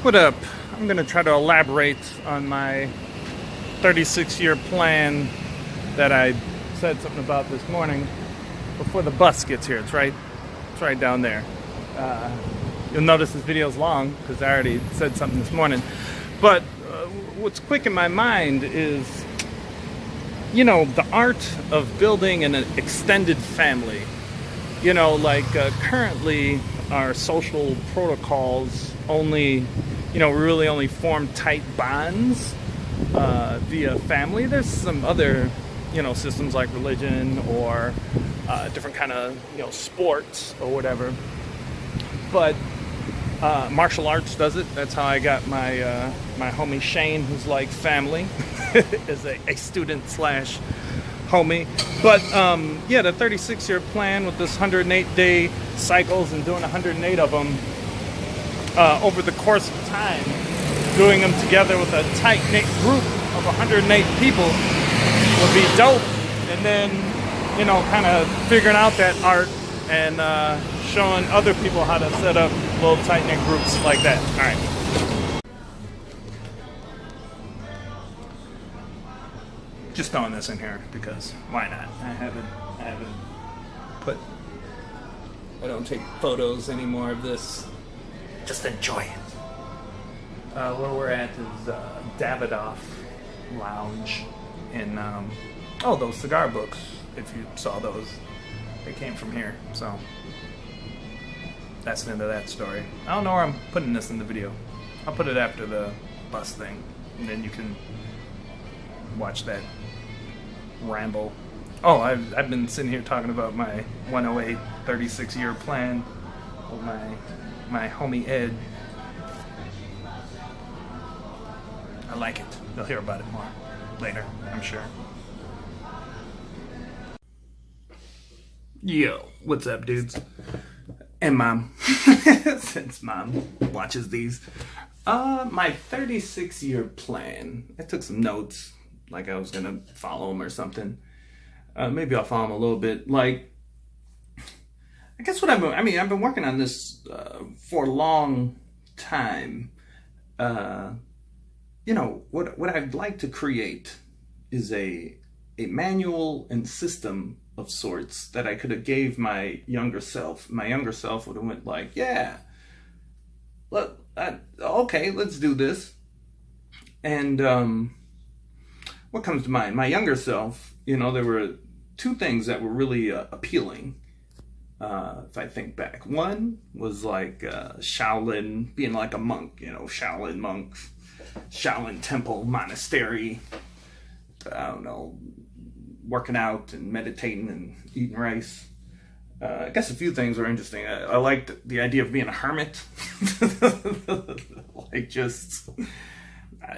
What up? I'm going to try to elaborate on my 36-year plan that I said something about this morning before the bus gets here. It's right down there. You'll notice this video is long because I already said something this morning. But what's quick in my mind is, the art of building an extended family. Currently our social protocols only, we really only form tight bonds via family. There's some other, systems like religion or different kind of, sports or whatever. But martial arts does it. That's how I got my my homie Shane, who's like family, is a student slash homie. But the 36-year plan with this 108-day cycles and doing 108 of them over the course of time, doing them together with a tight-knit group of 108 people would be dope. And then, kind of figuring out that art and showing other people how to set up little tight-knit groups like that. All right. Just throwing this in here because why not? I don't take photos anymore of this. Just enjoy it. Where we're at is Davidoff Lounge in those cigar books. If you saw those, they came from here. So that's the end of that story. I don't know where I'm putting this in the video. I'll put it after the bus thing, and then you can watch that ramble. Oh, I've been sitting here talking about my 108 36-year plan with my homie Ed. I like it. You'll hear about it more later, I'm sure. Yo, what's up, dudes? And mom, since mom watches these. My 36-year plan. I took some notes, like I was gonna follow him or something. Maybe I'll follow him a little bit. I guess I've been working on this for a long time. What I'd like to create is a manual and system of sorts that I could have gave my younger self. My younger self would have went like, yeah, look, okay, let's do this. And what comes to mind? My younger self, there were two things that were really appealing, if I think back. One was Shaolin, being like a monk, Shaolin monks, Shaolin temple, monastery, I don't know, working out and meditating and eating rice. I guess a few things were interesting. I liked the idea of being a hermit,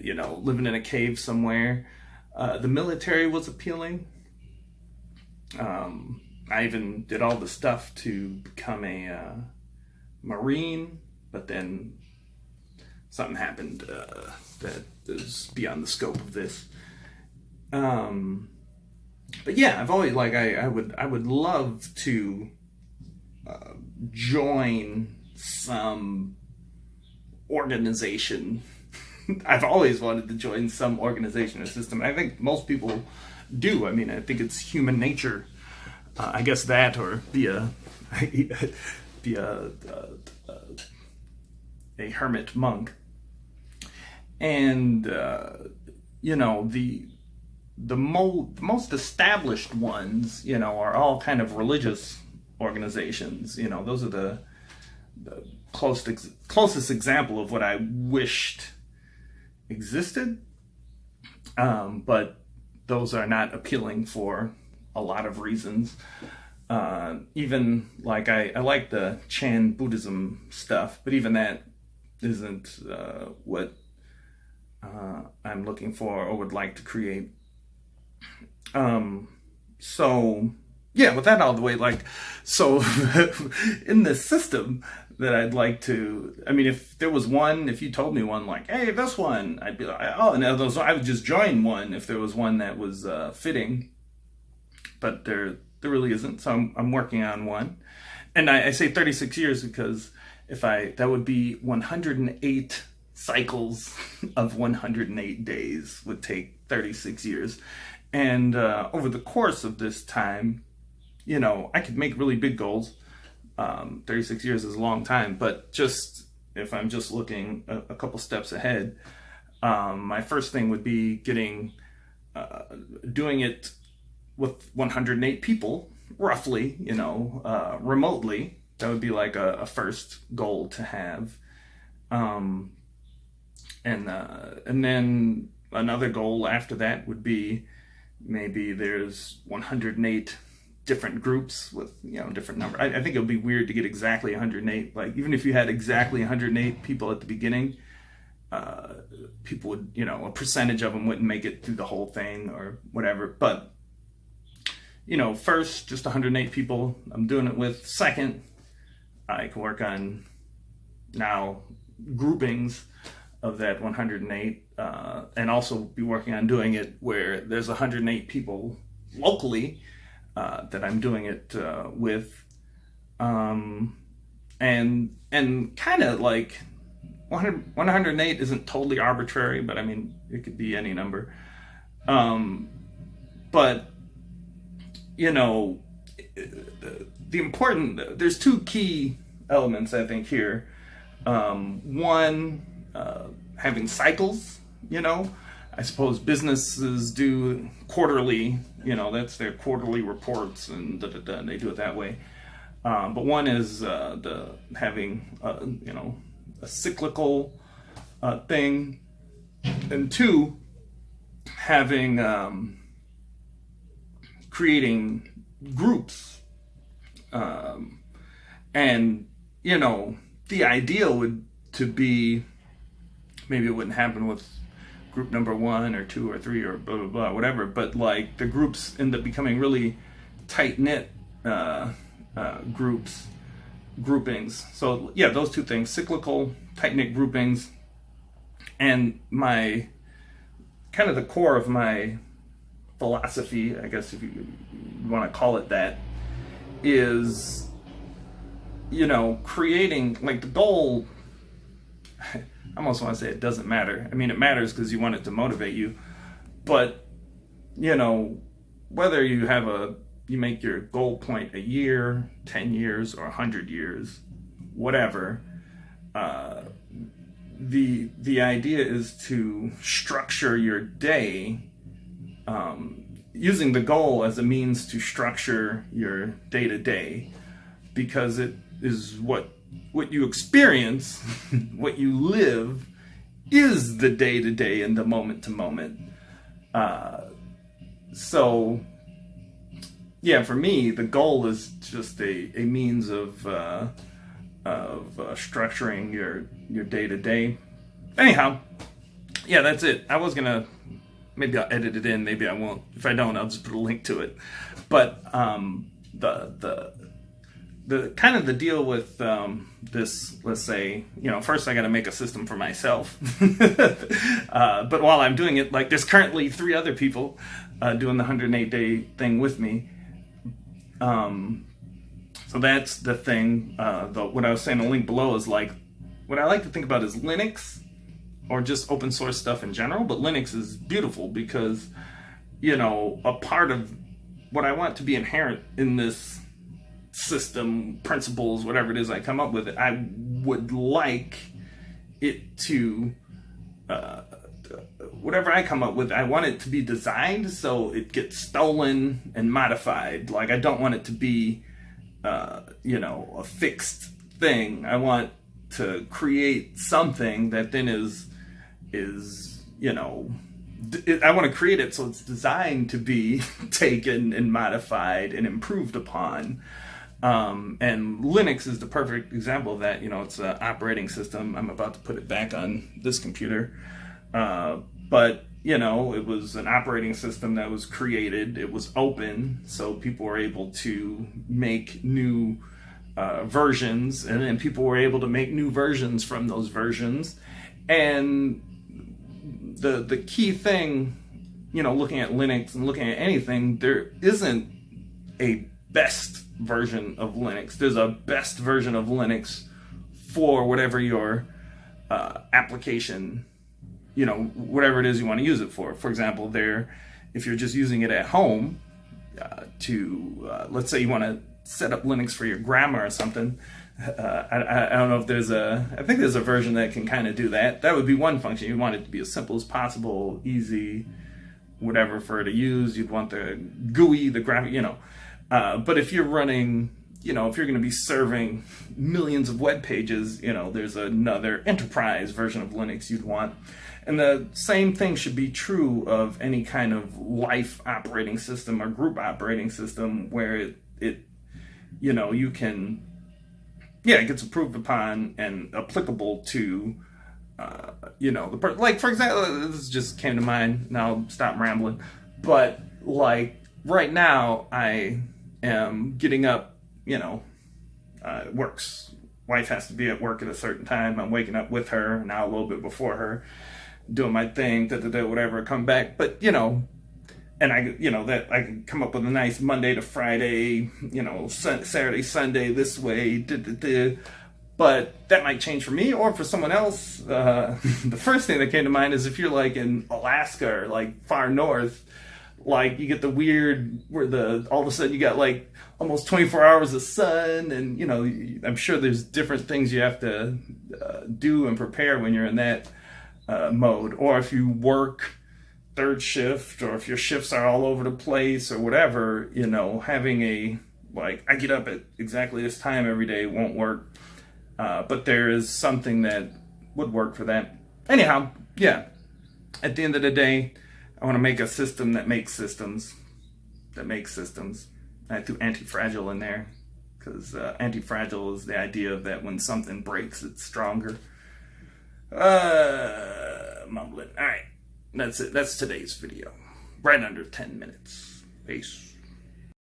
living in a cave somewhere. The military was appealing. I even did all the stuff to become a Marine, but then something happened that is beyond the scope of this. But yeah, I've always I would love to join some organization. I've always wanted to join some organization or system. I think most people do. I think it's human nature. I guess that, or be a hermit monk. And the most established ones, are all kind of religious organizations. Those are the closest example of what I wished existed, but those are not appealing for a lot of reasons. Even I like the Chan Buddhism stuff, but even that isn't what I'm looking for or would like to create. So yeah, with that out of the way, in the system that I'd like to, if there was one, if you told me one, hey, this one, I'd be like, oh, and I would just join one if there was one that was fitting, but there really isn't. So I'm working on one. And I say 36 years because that would be 108 cycles of 108 days would take 36 years. And over the course of this time, I could make really big goals. 36 years is a long time, but just if I'm just looking a couple steps ahead, my first thing would be doing it with 108 people, roughly, remotely. That would be like a first goal to have. And then another goal after that would be maybe there's 108 different groups with, different number. I think it would be weird to get exactly 108. Like, even if you had exactly 108 people at the beginning, people would, a percentage of them wouldn't make it through the whole thing or whatever. But, first, just 108 people I'm doing it with. Second, I can work on now groupings of that 108, and also be working on doing it where there's 108 people locally that I'm doing it with, and kind of like 108 isn't totally arbitrary, but I mean it could be any number. But there's two key elements I think here. One, having cycles, I suppose businesses do quarterly, that's their quarterly reports, and they do it that way. But one is having a cyclical thing, and two, having creating groups, and the idea would to be, maybe it wouldn't happen with group number 1 or 2 or 3 or blah blah blah, whatever, but like the groups end up becoming really tight-knit groupings. So yeah, those two things: cyclical, tight-knit groupings. And my kind of the core of my philosophy, I guess if you want to call it that, is creating, like, the goal. I almost want to say it doesn't matter. I mean, it matters because you want it to motivate you. But, whether you make your goal point a year, 10 years, or 100 years, whatever, the idea is to structure your day, using the goal as a means to structure your day-to-day, because it is what you experience, what you live, is the day-to-day and the moment-to-moment. So, yeah, for me, the goal is just a means of structuring your day-to-day. Anyhow, yeah, that's it. I was gonna, maybe I'll edit it in, maybe I won't. If I don't, I'll just put a link to it. But the kind of the deal with this, let's say, first I got to make a system for myself. But while I'm doing it, like, there's currently 3 other people doing the 108-day thing with me. So that's the thing. What I was saying, the link below is like, what I like to think about is Linux, or just open source stuff in general. But Linux is beautiful because, a part of what I want to be inherent in this system, principles, whatever it is I come up with, I would like it to, whatever I come up with, I want it to be designed so it gets stolen and modified. Like, I don't want it to be, a fixed thing. I want to create something that then is I want to create it so it's designed to be taken and modified and improved upon. And Linux is the perfect example of that. It's an operating system. I'm about to put it back on this computer. But, it was an operating system that was created. It was open, so people were able to make new versions, and then people were able to make new versions from those versions. And the key thing, looking at Linux and looking at anything, there isn't a best version of Linux. There's a best version of Linux for whatever your application, you know, whatever it is you want to use it for. For example, if you're just using it at home let's say you want to set up Linux for your grandma or something. I don't know if I think there's a version that can kind of do that. That would be one function. You want it to be as simple as possible, easy, whatever for her to use. You'd want the GUI, the graphic, you know. But if you're running, you know, if you're going to be serving millions of web pages, you know, there's another enterprise version of Linux you'd want. And the same thing should be true of any kind of life operating system or group operating system where it you know, you can, it gets approved upon and applicable to, you know, like, for example, this just came to mind, now I'll stop rambling, but, like, right now, I am getting up, you know, works, wife has to be at work at a certain time, I'm waking up with her, now a little bit before her, doing my thing, whatever, come back, but, you know, and I can come up with a nice Monday to Friday, you know, Saturday, Sunday this way, but that might change for me or for someone else. The first thing that came to mind is if you're like in Alaska or like far north, like you get the weird where all of a sudden you got like almost 24 hours of sun, and you know, I'm sure there's different things you have to do and prepare when you're in that mode, or if you work third shift, or if your shifts are all over the place or whatever, you know, having I get up at exactly this time every day won't work. But there is something that would work for that. Anyhow, yeah, at the end of the day, I want to make a system that makes systems. I threw anti-fragile in there because anti-fragile is the idea of that when something breaks, it's stronger. Mumbling. All right. That's it. That's today's video. Right under 10 minutes. Peace.